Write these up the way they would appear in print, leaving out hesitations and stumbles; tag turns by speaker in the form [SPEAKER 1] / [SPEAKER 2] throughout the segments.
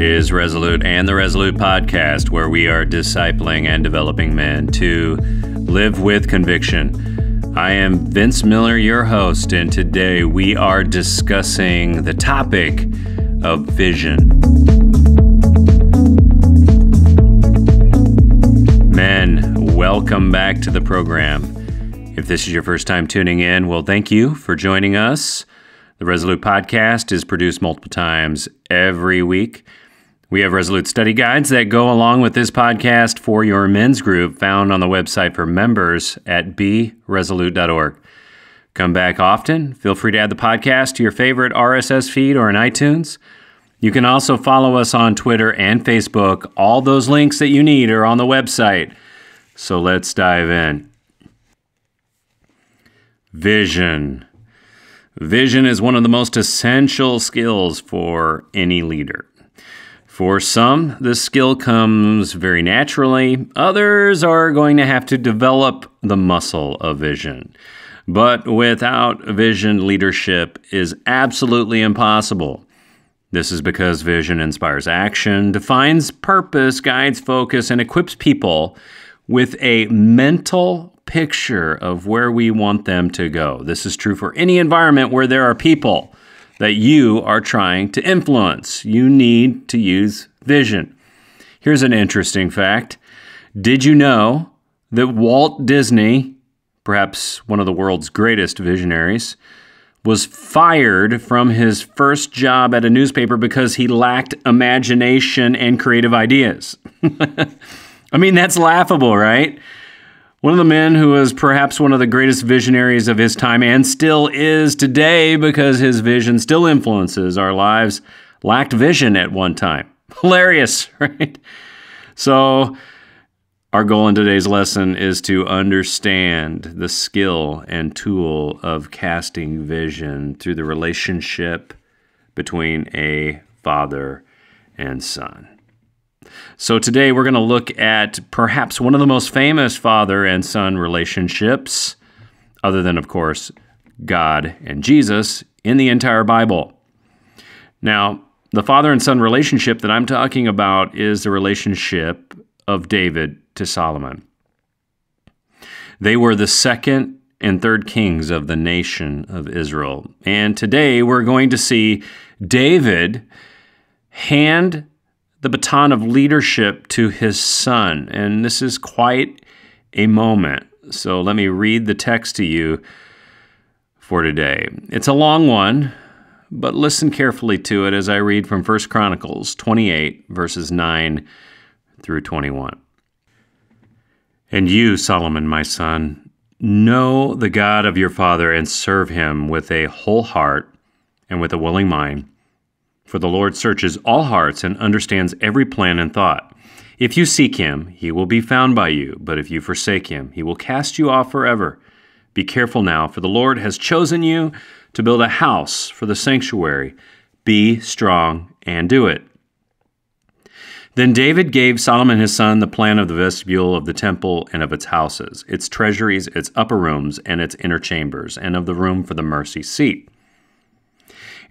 [SPEAKER 1] is Resolute and the Resolute Podcast, where we are discipling and developing men to live with conviction. I am Vince Miller, your host, and today we are discussing the topic of vision. Men, welcome back to the program. If this is your first time tuning in, well, thank you for joining us. The Resolute Podcast is produced multiple times every week. We have Resolute study guides that go along with this podcast for your men's group found on the website for members at beresolute.org. Come back often. Feel free to add the podcast to your favorite RSS feed or in iTunes. You can also follow us on Twitter and Facebook. All those links that you need are on the website. So let's dive in. Vision. Vision is one of the most essential skills for any leader. For some, this skill comes very naturally. Others are going to have to develop the muscle of vision. But without vision, leadership is absolutely impossible. This is because vision inspires action, defines purpose, guides focus, and equips people with a mental picture of where we want them to go. This is true for any environment where there are people that you are trying to influence. You need to use vision. Here's an interesting fact. Did you know that Walt Disney, perhaps one of the world's greatest visionaries, was fired from his first job at a newspaper because he lacked imagination and creative ideas? I mean, that's laughable, right? One of the men who was perhaps one of the greatest visionaries of his time and still is today because his vision still influences our lives, lacked vision at one time. Hilarious, right? So our goal in today's lesson is to understand the skill and tool of casting vision through the relationship between a father and son. So today we're going to look at perhaps one of the most famous father and son relationships, other than, of course, God and Jesus, in the entire Bible. Now, the father and son relationship that I'm talking about is the relationship of David to Solomon. They were the second and third kings of the nation of Israel. And today we're going to see David hand the baton of leadership to his son. And this is quite a moment. So let me read the text to you for today. It's a long one, but listen carefully to it as I read from 1 Chronicles 28, verses 9 through 21. And you, Solomon, my son, know the God of your father and serve him with a whole heart and with a willing mind. For the Lord searches all hearts and understands every plan and thought. If you seek him, he will be found by you. But if you forsake him, he will cast you off forever. Be careful now, for the Lord has chosen you to build a house for the sanctuary. Be strong and do it. Then David gave Solomon his son the plan of the vestibule of the temple and of its houses, its treasuries, its upper rooms, and its inner chambers, and of the room for the mercy seat.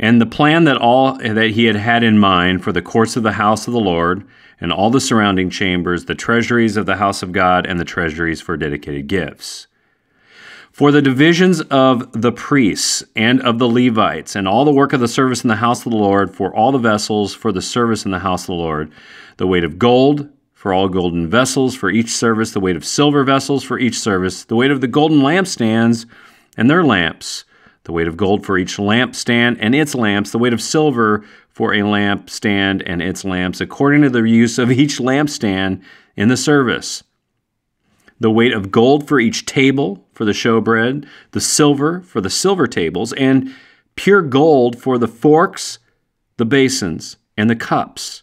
[SPEAKER 1] And the plan that he had in mind for the courts of the house of the Lord and all the surrounding chambers, the treasuries of the house of God, and the treasuries for dedicated gifts. For the divisions of the priests and of the Levites, and all the work of the service in the house of the Lord, for all the vessels for the service in the house of the Lord, the weight of gold for all golden vessels for each service, the weight of silver vessels for each service, the weight of the golden lampstands and their lamps, the weight of gold for each lampstand and its lamps, the weight of silver for a lampstand and its lamps, according to the use of each lampstand in the service. The weight of gold for each table for the showbread, the silver for the silver tables, and pure gold for the forks, the basins, and the cups.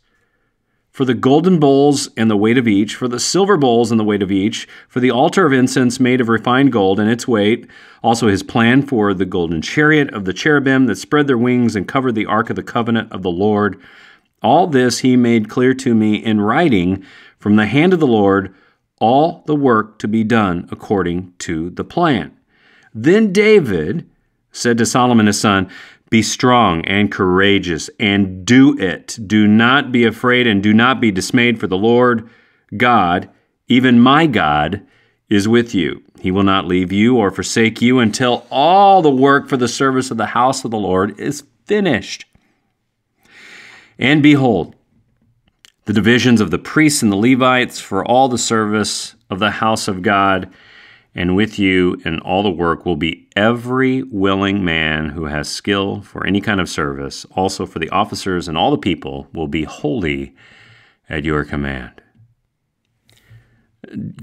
[SPEAKER 1] For the golden bowls and the weight of each, for the silver bowls and the weight of each, for the altar of incense made of refined gold and its weight, also his plan for the golden chariot of the cherubim that spread their wings and covered the ark of the covenant of the Lord. All this he made clear to me in writing from the hand of the Lord, all the work to be done according to the plan. Then David said to Solomon his son, Be strong and courageous and do it. Do not be afraid and do not be dismayed, for the Lord God, even my God, is with you. He will not leave you or forsake you until all the work for the service of the house of the Lord is finished. And behold, the divisions of the priests and the Levites for all the service of the house of God, and with you in all the work will be every willing man who has skill for any kind of service. Also for the officers and all the people will be holy at your command.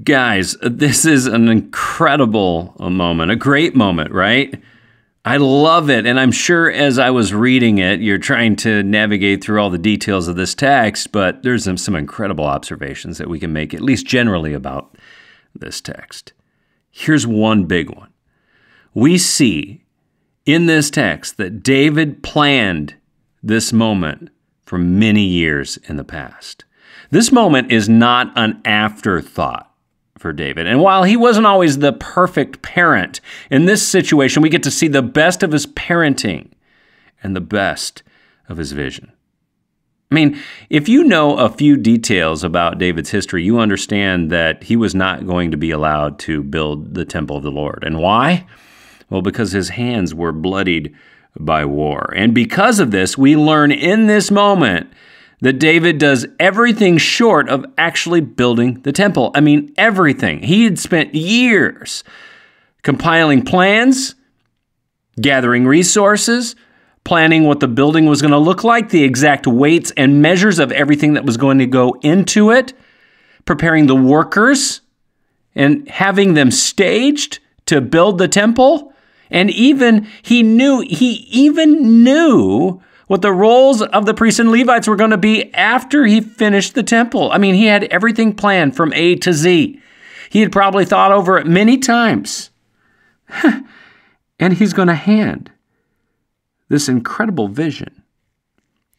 [SPEAKER 1] Guys, this is an incredible moment, a great moment, right? I love it, and I'm sure as I was reading it, you're trying to navigate through all the details of this text, but there's some incredible observations that we can make, at least generally, about this text. Here's one big one. We see in this text that David planned this moment for many years in the past. This moment is not an afterthought for David. And while he wasn't always the perfect parent, in this situation, we get to see the best of his parenting and the best of his vision. I mean, if you know a few details about David's history, you understand that he was not going to be allowed to build the temple of the Lord. And why? Well, because his hands were bloodied by war. And because of this, we learn in this moment that David does everything short of actually building the temple. I mean, everything. He had spent years compiling plans, gathering resources, planning what the building was going to look like, the exact weights and measures of everything that was going to go into it, preparing the workers and having them staged to build the temple. And he even knew what the roles of the priests and Levites were going to be after he finished the temple. I mean, he had everything planned from A to Z. He had probably thought over it many times. And he's going to hand this incredible vision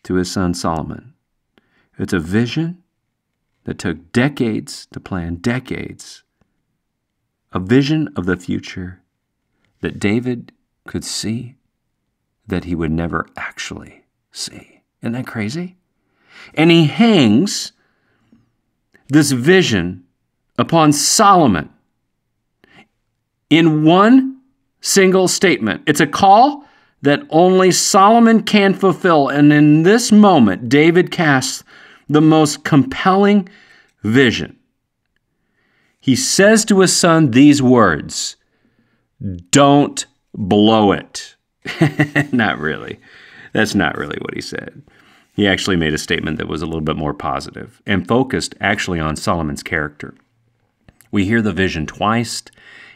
[SPEAKER 1] to his son Solomon. It's a vision that took decades to plan, decades. A vision of the future that David could see that he would never actually see. Isn't that crazy? And he hangs this vision upon Solomon in one single statement. It's a call that only Solomon can fulfill. And in this moment, David casts the most compelling vision. He says to his son these words, "Don't blow it." Not really. That's not really what he said. He actually made a statement that was a little bit more positive and focused actually on Solomon's character. We hear the vision twice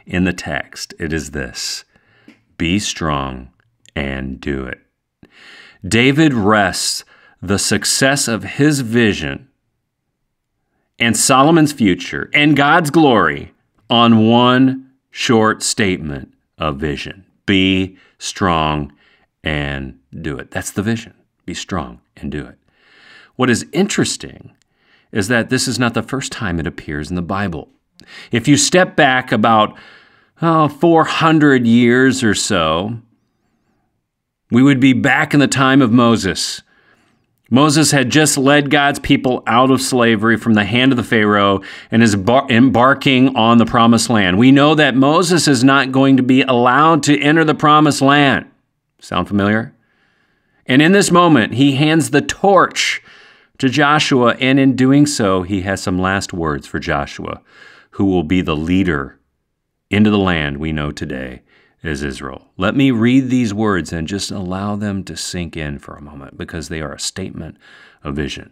[SPEAKER 1] in the text. It is this: be strong and do it. David rests the success of his vision and Solomon's future and God's glory on one short statement of vision. Be strong and do it. That's the vision. Be strong and do it. What is interesting is that this is not the first time it appears in the Bible. If you step back about 400 years or so, we would be back in the time of Moses. Moses had just led God's people out of slavery from the hand of the Pharaoh and is embarking on the promised land. We know that Moses is not going to be allowed to enter the promised land. Sound familiar? And in this moment, he hands the torch to Joshua, and in doing so, he has some last words for Joshua, who will be the leader into the land we know today as Israel. Let me read these words and just allow them to sink in for a moment, because they are a statement of vision.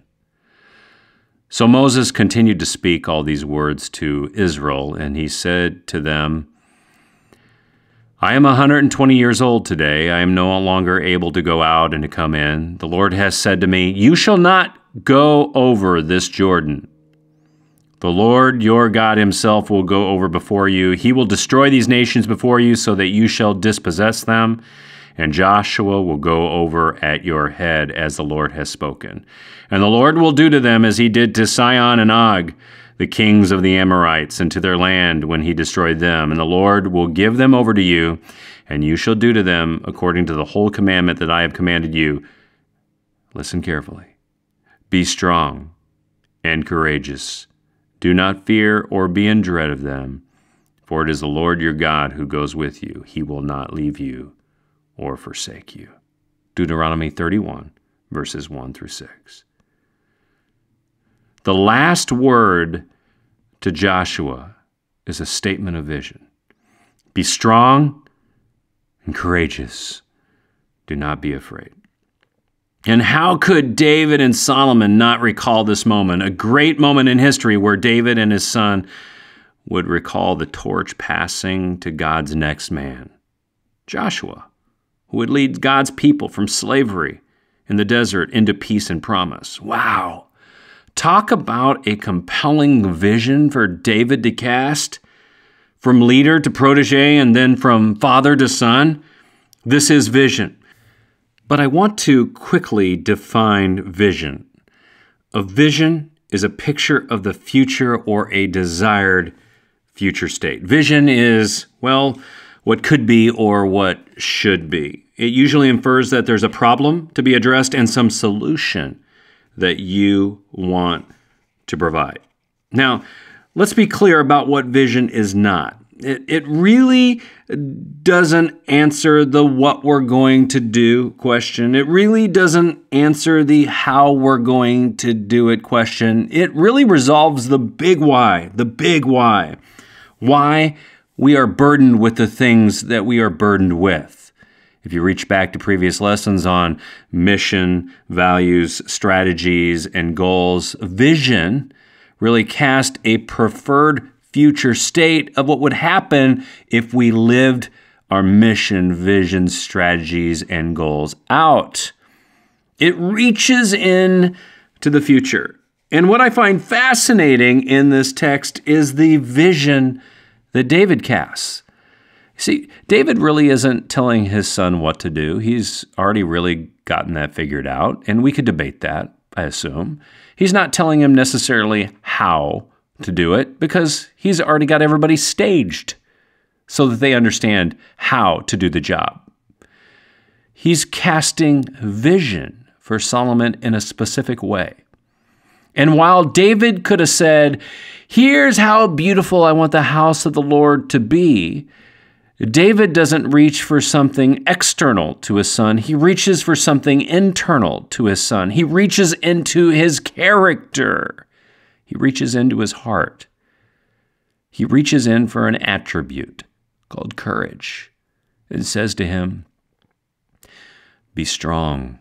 [SPEAKER 1] So Moses continued to speak all these words to Israel, and he said to them, I am 120 years old today. I am no longer able to go out and to come in. The Lord has said to me, you shall not go over this Jordan. The Lord your God himself will go over before you. He will destroy these nations before you so that you shall dispossess them. And Joshua will go over at your head as the Lord has spoken. And the Lord will do to them as he did to Sihon and Og, the kings of the Amorites, and to their land when he destroyed them. And the Lord will give them over to you, and you shall do to them according to the whole commandment that I have commanded you. Listen carefully. Be strong and courageous. Do not fear or be in dread of them, for it is the Lord your God who goes with you. He will not leave you or forsake you. Deuteronomy 31, verses 1 through 6. The last word to Joshua is a statement of vision. Be strong and courageous. Do not be afraid. And how could David and Solomon not recall this moment, a great moment in history where David and his son would recall the torch passing to God's next man, Joshua, who would lead God's people from slavery in the desert into peace and promise. Wow. Talk about a compelling vision for David to cast, from leader to protege and then from father to son. This is vision. But I want to quickly define vision. A vision is a picture of the future or a desired future state. Vision is, well, what could be or what should be. It usually infers that there's a problem to be addressed and some solution that you want to provide. Now, let's be clear about what vision is not. It really doesn't answer the what we're going to do question. It really doesn't answer the how we're going to do it question. It really resolves the big why, why we are burdened with the things that we are burdened with. If you reach back to previous lessons on mission, values, strategies, and goals, vision really cast a preferred future state of what would happen if we lived our mission, vision, strategies, and goals out. It reaches in to the future. And what I find fascinating in this text is the vision that David casts. See, David really isn't telling his son what to do. He's already really gotten that figured out, and we could debate that, I assume. He's not telling him necessarily how to do it because he's already got everybody staged so that they understand how to do the job. He's casting vision for Solomon in a specific way. And while David could have said, here's how beautiful I want the house of the Lord to be, David doesn't reach for something external to his son. He reaches for something internal to his son. He reaches into his character. He reaches into his heart. He reaches in for an attribute called courage. It says to him, be strong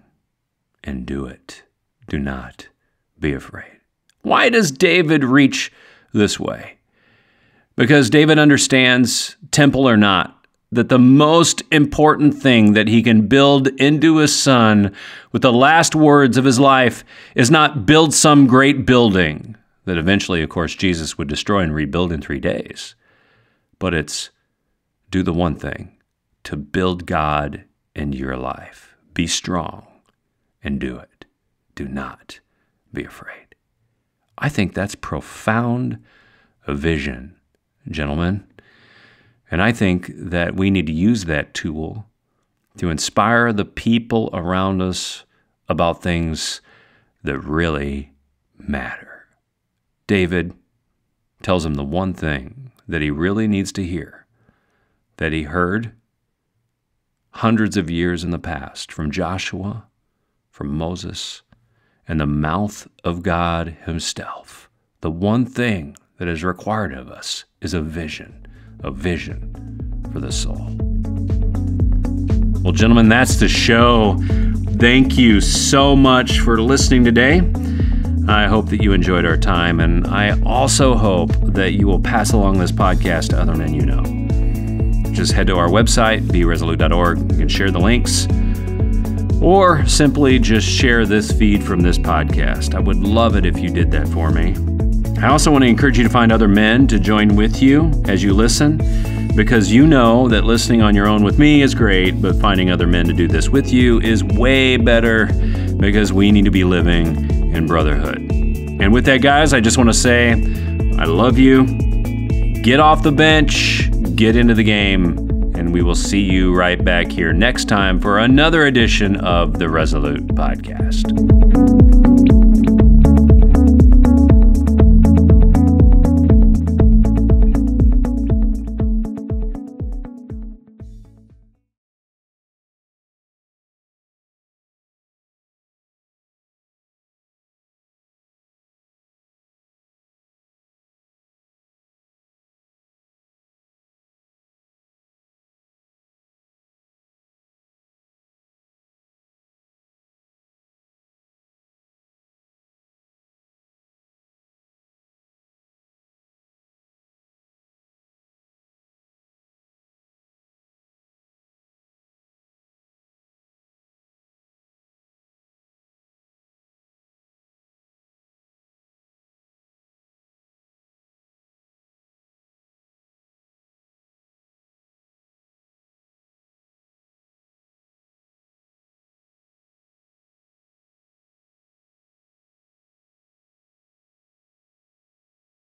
[SPEAKER 1] and do it. Do not be afraid. Why does David reach this way? Because David understands, temple or not, that the most important thing that he can build into his son with the last words of his life is not build some great building that eventually, of course, Jesus would destroy and rebuild in 3 days. But it's do the one thing, to build God into your life. Be strong and do it. Do not be afraid. I think that's profound vision, gentlemen. And I think that we need to use that tool to inspire the people around us about things that really matter. David tells him the one thing that he really needs to hear, that he heard hundreds of years in the past from Joshua, from Moses, and the mouth of God himself. The one thing that is required of us is a vision for the soul. Well, gentlemen, that's the show. Thank you so much for listening today. I hope that you enjoyed our time, and I also hope that you will pass along this podcast to other men you know. Just head to our website, beresolute.org. You can share the links, or simply just share this feed from this podcast. I would love it if you did that for me. I also want to encourage you to find other men to join with you as you listen, because you know that listening on your own with me is great, but finding other men to do this with you is way better, because we need to be living in brotherhood. And with that, guys, I just want to say I love you. Get off the bench, get into the game, And we will see you right back here next time for another edition of the Resolute Podcast.